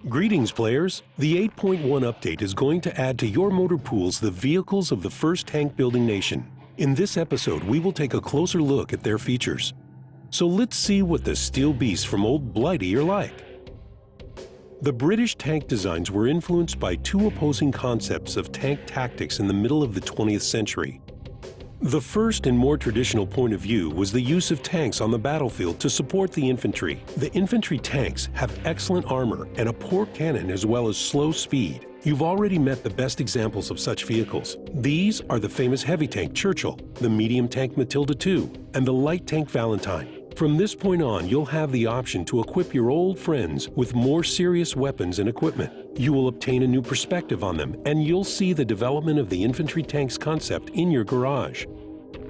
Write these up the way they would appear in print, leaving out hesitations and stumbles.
Greetings, players! The 8.1 update is going to add to your motor pools the vehicles of the first tank-building nation. In this episode, we will take a closer look at their features. So let's see what the steel beasts from Old Blighty are like. The British tank designs were influenced by two opposing concepts of tank tactics in the middle of the 20th century. The first and more traditional point of view was the use of tanks on the battlefield to support the infantry. The infantry tanks have excellent armor and a poor cannon as well as slow speed. You've already met the best examples of such vehicles. These are the famous heavy tank Churchill, the medium tank Matilda II, and the light tank Valentine. From this point on, you'll have the option to equip your old friends with more serious weapons and equipment. You will obtain a new perspective on them, and you'll see the development of the infantry tanks concept in your garage.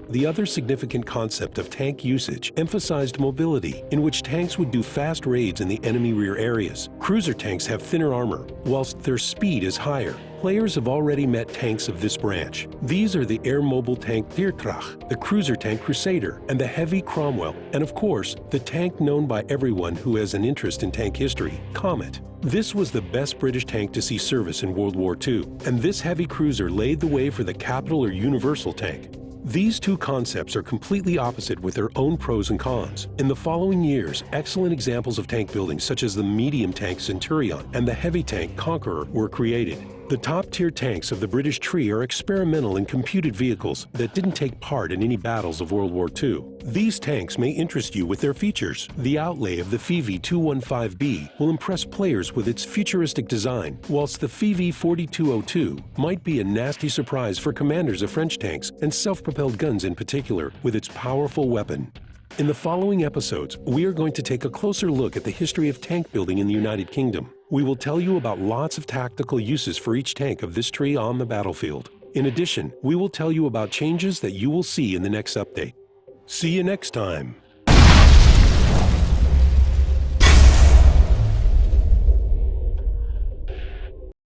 The other significant concept of tank usage emphasized mobility, in which tanks would do fast raids in the enemy rear areas. Cruiser tanks have thinner armor, whilst their speed is higher. Players have already met tanks of this branch. These are the air mobile tank Viertracht, the cruiser tank Crusader, and the heavy Cromwell, and of course, the tank known by everyone who has an interest in tank history, Comet. This was the best British tank to see service in World War II, and this heavy cruiser laid the way for the capital or universal tank. These two concepts are completely opposite with their own pros and cons. In the following years, excellent examples of tank building such as the medium tank Centurion and the heavy tank Conqueror were created. The top-tier tanks of the British tree are experimental and computed vehicles that didn't take part in any battles of World War II. These tanks may interest you with their features. The outlay of the FV215B will impress players with its futuristic design, whilst the FV4202 might be a nasty surprise for commanders of French tanks and self-propelled guns in particular, with its powerful weapon. In the following episodes, we are going to take a closer look at the history of tank building in the United Kingdom. We will tell you about lots of tactical uses for each tank of this tree on the battlefield. In addition, we will tell you about changes that you will see in the next update. See you next time!